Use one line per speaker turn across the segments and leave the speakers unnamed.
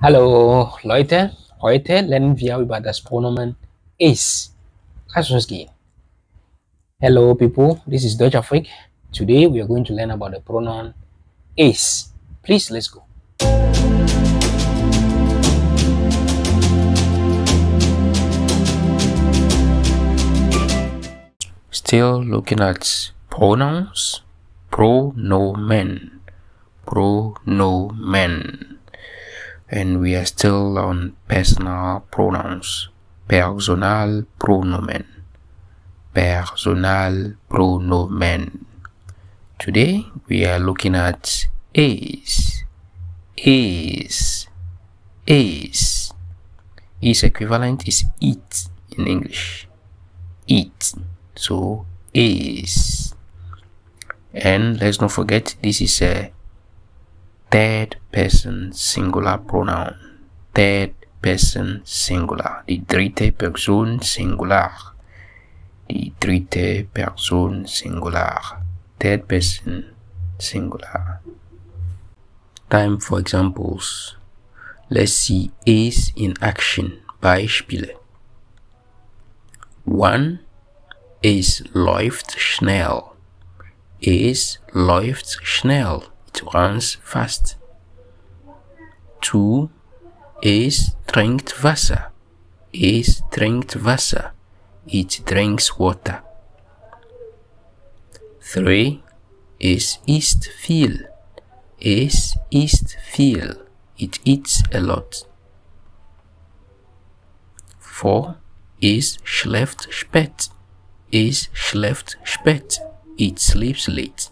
Hallo Leute, heute lernen wir über das Pronomen is. Lass uns gehen. Hello people, this is Deutsch Afrique. Today we are going to learn about the pronoun is. Please, let's go. Still looking at pronouns, pronomen, and we are still on personal pronouns, personal pronomen. Today we are looking at is. Is equivalent is eat in English. Eat. So is. And let's not forget, this is a third person singular pronoun. Third person singular. Die dritte Person singular. Die dritte Person singular. Third person singular. Time for examples. Let's see is in action. Beispiele. 1. Es läuft schnell. Es läuft schnell. It runs fast. 2. Es trinkt Wasser. Es trinkt Wasser. It drinks water. 3. Es isst viel. Es isst viel. It eats a lot. 4. Es schläft spät. Es schläft spät. It sleeps late.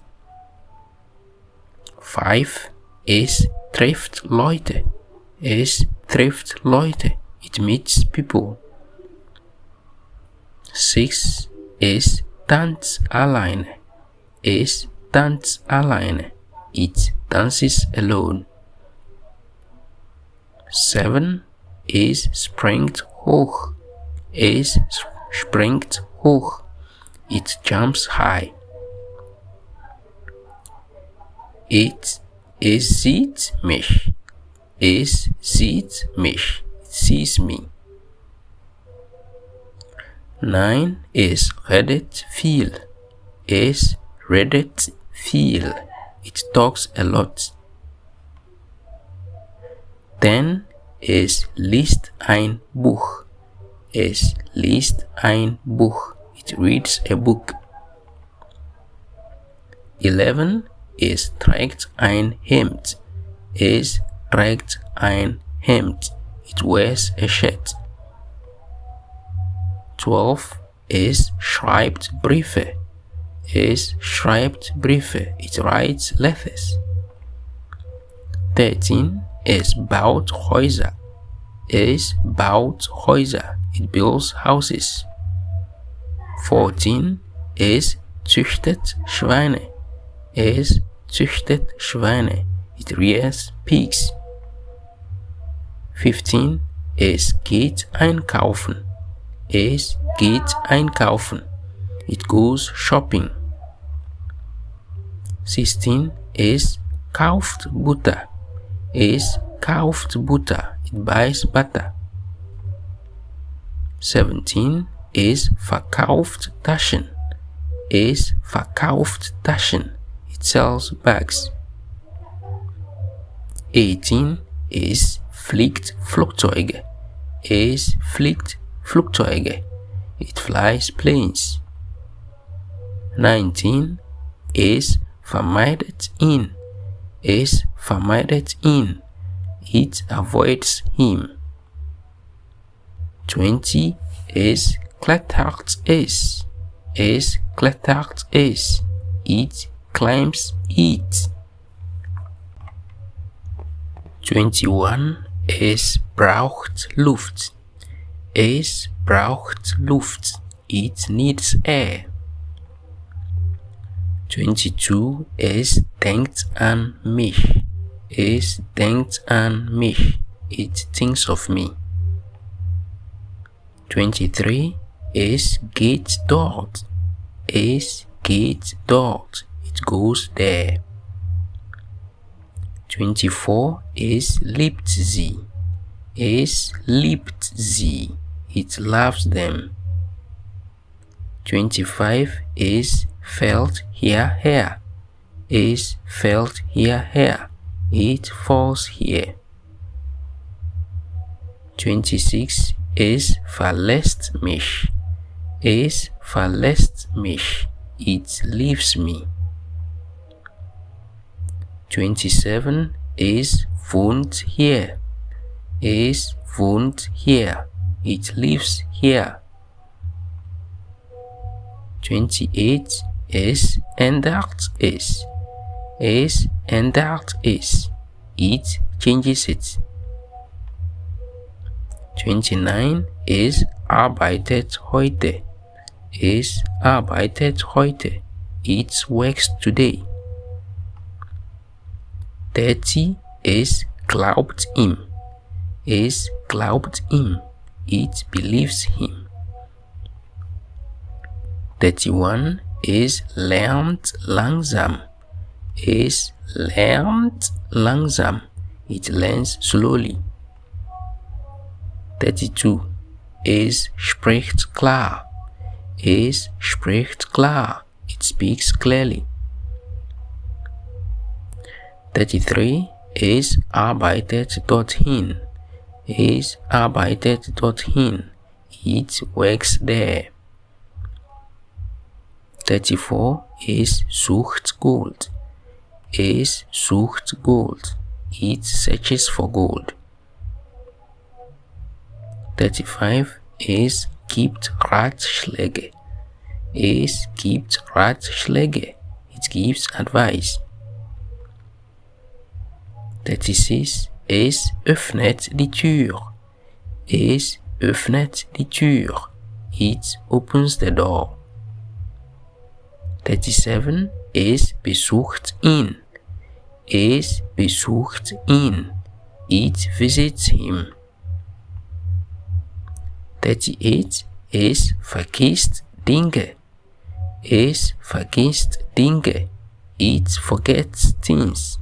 5. Es trifft Leute. Es trifft Leute. It meets people. 6. Es tanzt alleine. Es tanzt alleine. It dances alone. 7. Es springt hoch. Es springt hoch. It jumps high. 8. Es sieht mich. Es sieht mich. It sees me. 9. Es redet viel. Es redet viel. It talks a lot. 10. Es liest ein Buch. Es liest ein Buch. It reads a book. 11. Es trägt ein Hemd. Es trägt ein Hemd. It wears a shirt. 12. Es schreibt Briefe. Es schreibt Briefe. It writes letters. 13. Es baut Häuser. Es baut Häuser. It builds houses. 14. Es züchtet Schweine. Es züchtet Schweine. It rears pigs. 15. Es geht einkaufen. Es geht einkaufen. It goes shopping. 16. Es kauft Butter. Es kauft Butter. It buys butter. 17. Es verkauft Taschen. Es verkauft Taschen. It sells bags. 18. Es fliegt Flugzeuge. Es fliegt Flugzeuge. It flies planes. 19. Es vermeidet ihn. Es vermeidet ihn. It avoids him. 20. Es klettert es. Es klettert es. It climbs it. 21. Es braucht Luft. Es braucht Luft. It needs air. 22. Es denkt an mich. Es denkt an mich. It thinks of me. 23. Es geht dort. Es geht dort. It goes there. 24 is liebt sie. Es liebt sie. It loves them. 25 is fällt hierher. Es fällt hierher. It falls here. 26 is verlässt mich. Es verlässt mich. It leaves me. 27 is wohnt hier. Es wohnt hier. It lives here. 28 is ändert es. Es ändert es. It changes it. 29 is arbeitet heute. Es arbeitet heute. It works today. 30 is glaubt ihm. Es glaubt ihm. It believes him. 31 is lernt langsam. Es lernt langsam. It learns slowly. 32 is spricht klar. Es spricht klar. It speaks clearly. 33 is arbeitet dorthin. Es arbeitet dorthin. It works there. 34 is sucht Gold. Es sucht Gold. It searches for gold. 35 is gibt Ratschläge. Es gibt Ratschläge. It gives advice. 36 es öffnet die Tür. Es öffnet die Tür. It opens the door. 37 es besucht ihn. Es besucht ihn. It visits him. 38 es vergisst Dinge. Es vergisst Dinge. It forgets things.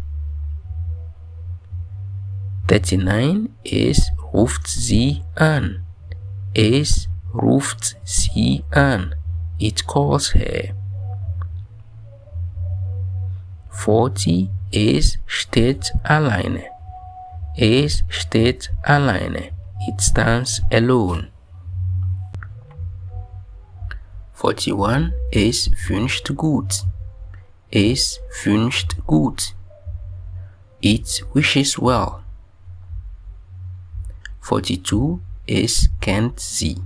39 es ruft sie an. Es ruft sie an. It calls her. 40 es steht alleine. Es steht alleine. It stands alone. 41 es wünscht gut. Es wünscht gut. It wishes well. 42 es kennt sie.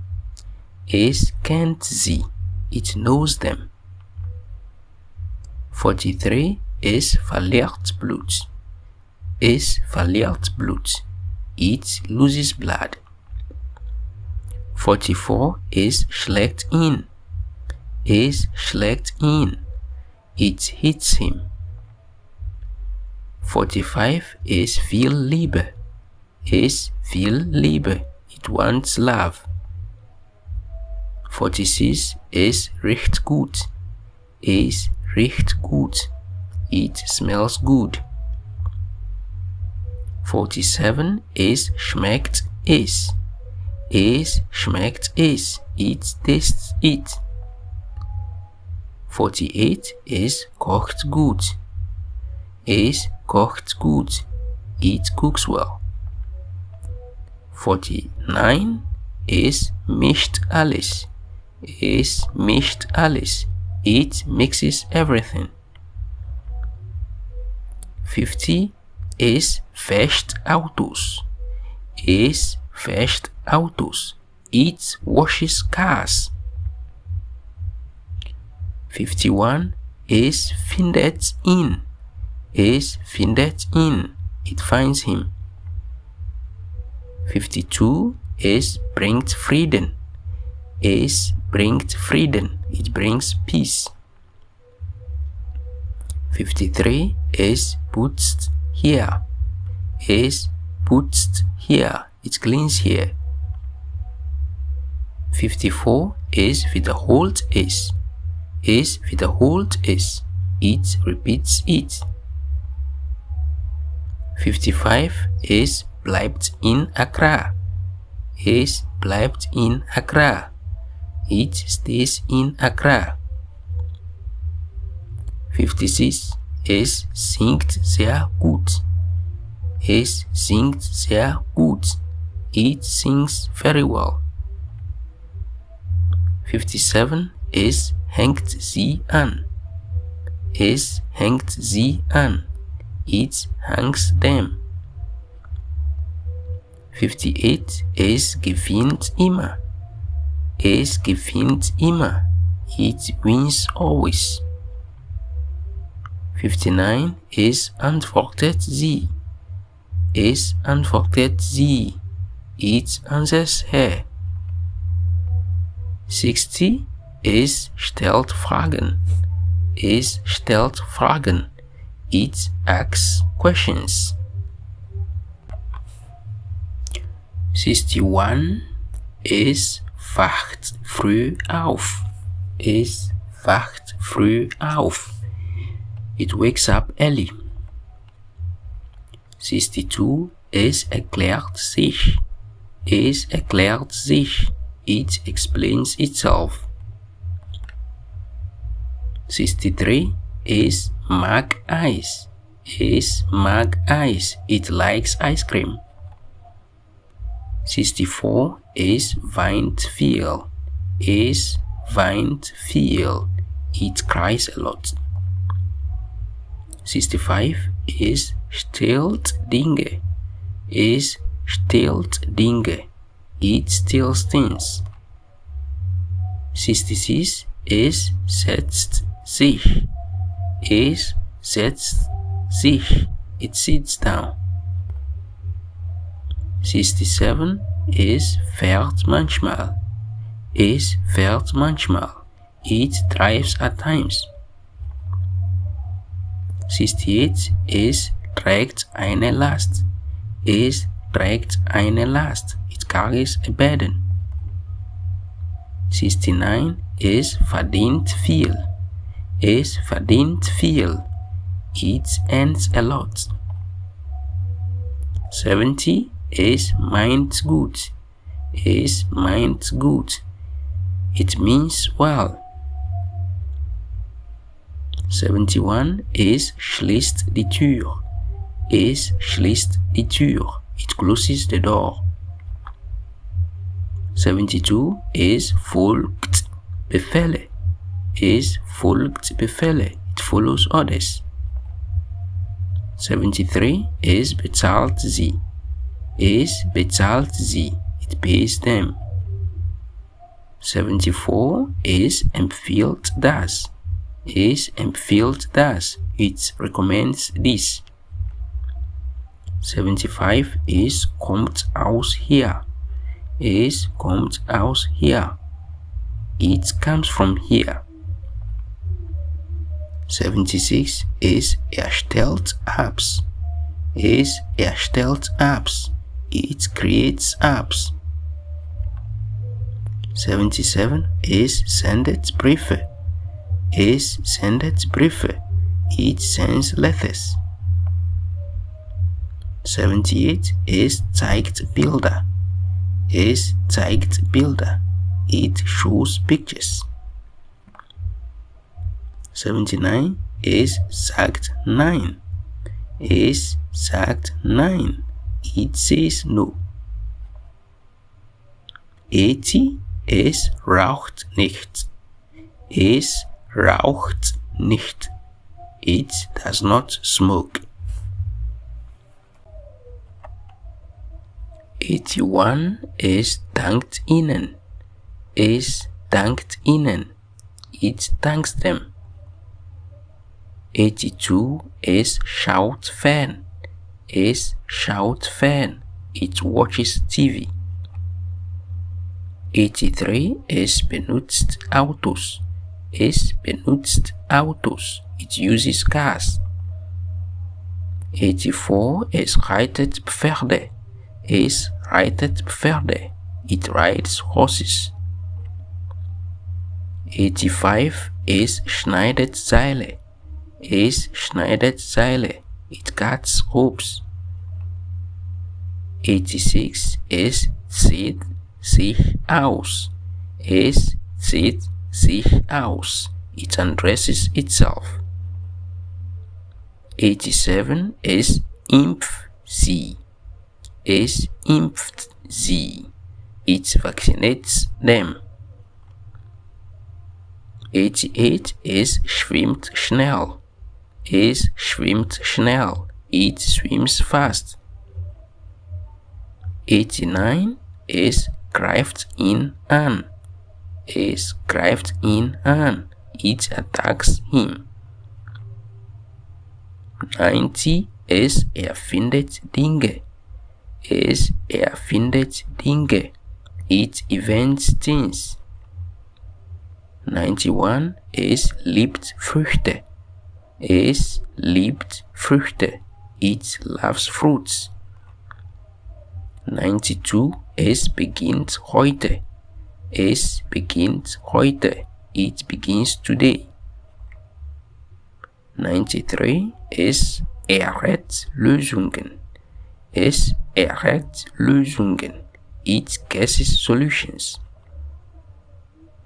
Es kennt sie. It knows them. 43 es verliert Blut. Es verliert Blut. It loses blood. 44 es schlägt ihn. Es schlägt ihn. It hits him. 45 es will Liebe. Es will Liebe. It wants love. 46 es riecht gut. Es riecht gut. It smells good. 47 es schmeckt es. Es schmeckt es. It tastes it. 48 es kocht gut. Es kocht gut. It cooks well. 49 es mischt alles. Es mischt alles. It mixes everything. 50 es wäscht Autos. Es wäscht Autos. It washes cars. 51 es findet ihn. Es findet ihn. It finds him. 52 es bringt Frieden. Es bringt Frieden. It brings peace. 53 es putzt hier. Es putzt hier. It cleans here. 54 es wiederholt es. Es wiederholt es. It repeats it. 55 is bleibt in Accra. Es bleibt in Accra. It stays in Accra. 56 es singt sehr gut. Es singt sehr gut. It sings very well. 57 es hängt sie an. Es hängt sie an. It hangs them. 58 es gewinnt immer. Es gewinnt immer. It wins always. 59 es antwortet sie. Es antwortet sie. It answers her. 60 es stellt Fragen. Es stellt Fragen. It asks questions. 61 es wacht früh auf. Es wacht früh auf. It wakes up early. 62 es erklärt sich. Es erklärt sich. It explains itself. 63 es mag Eis. Es mag Eis. It likes ice cream. 64 es weint viel. Es weint viel. It cries a lot. 65 es stiehlt Dinge. Es stiehlt Dinge. It steals things. 66 es setzt sich. Es setzt sich. It sits down. 67 es fährt manchmal. Es fährt manchmal. It drives at times. 68 es trägt eine Last. Es trägt eine Last. It carries a burden. 69 es verdient viel. Es verdient viel. It earns a lot. 70 es meint gut. Es meint gut. It means well. 71 es schließt die Tür. Es schließt die Tür. It closes the door. 72 es folgt Befehle. Es folgt Befehle. It follows orders. 73 es bezahlt sie. Es bezahlt sie. It pays them. 74 es empfiehlt das. Es empfiehlt das. It recommends this. 75 es kommt aus hier. Es kommt aus hier. It comes from here. 76 es erstellt Apps. Es erstellt Apps. It creates apps. 77 es sendet Briefe. Es sendet Briefe. It sends letters. 78 es zeigt Bilder. Es zeigt Bilder. It shows pictures. 79 es sagt Nein. Es sagt Nein. It says no. 80 es raucht nicht. Es raucht nicht. It does not smoke. 81 es dankt ihnen. Es dankt ihnen. It thanks them. 82 es schaut fern. Es schaut fern. It watches TV. 83 es benutzt Autos. Es benutzt Autos. It uses cars. 84 es reitet Pferde. Es reitet Pferde. It rides horses. 85 es schneidet Seile. Es schneidet Seile. It cuts ropes.
86 es zieht sich aus. Es zieht sich aus. It undresses itself. 87 es impft sie. Es impft sie. It vaccinates them. 88 es schwimmt schnell. Es schwimmt schnell. It swims fast. 89 es greift ihn an. Es greift ihn an. It attacks him. 90 es erfindet Dinge. Es erfindet Dinge. It invents things. 91 es liebt Früchte. Es liebt Früchte. It loves fruits. 92 es beginnt heute. Es beginnt heute. It begins today. 93 es errät Lösungen. Es errät Lösungen. It guesses solutions.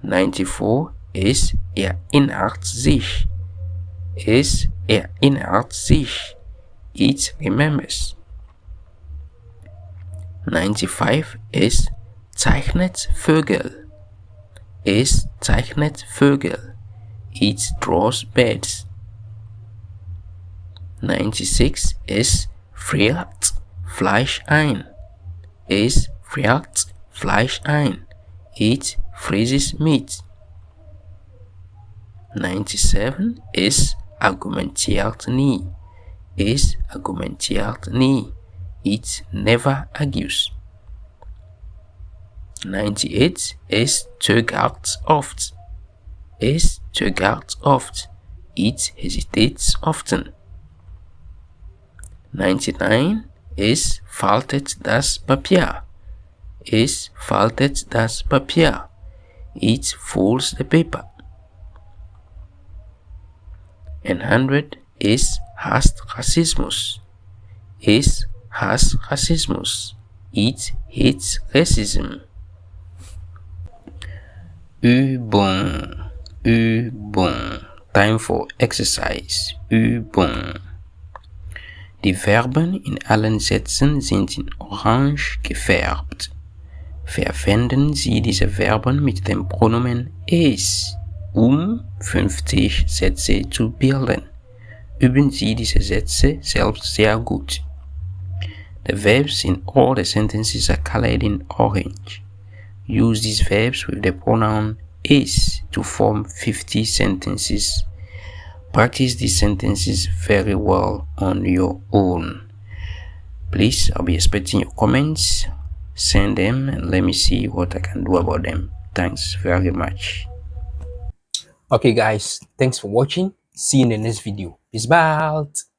94 es erinnert sich. Es erinnert sich. It remembers. 95 es zeichnet Vögel. Es zeichnet Vögel. It draws birds. 96 es friert Fleisch ein. Es friert Fleisch ein. It freezes meat. 97 es argumentiert nie. Es argumentiert nie. It never argues. 98 es zögert oft. Es zögert oft. It hesitates often. 99 es faltet das Papier. Es faltet das Papier. It folds the paper. 100 es hasst Rassismus. Es hasst Rassismus. It hates racism. Übung. Übung. Time for exercise. Übung. Die Verben in allen Sätzen sind in orange gefärbt. Verwenden Sie diese Verben mit dem Pronomen es, 50 Sätze zu bilden. Üben Sie diese Sätze selbst sehr gut. The verbs in all the sentences are colored in orange. Use these verbs with the pronoun es to form 50 sentences. Practice these sentences very well on your own. Please, I'll be expecting your comments. Send them and let me see what I can do about them. Thanks very much.
Okay guys, thanks for watching. See you in the next video. Peace out.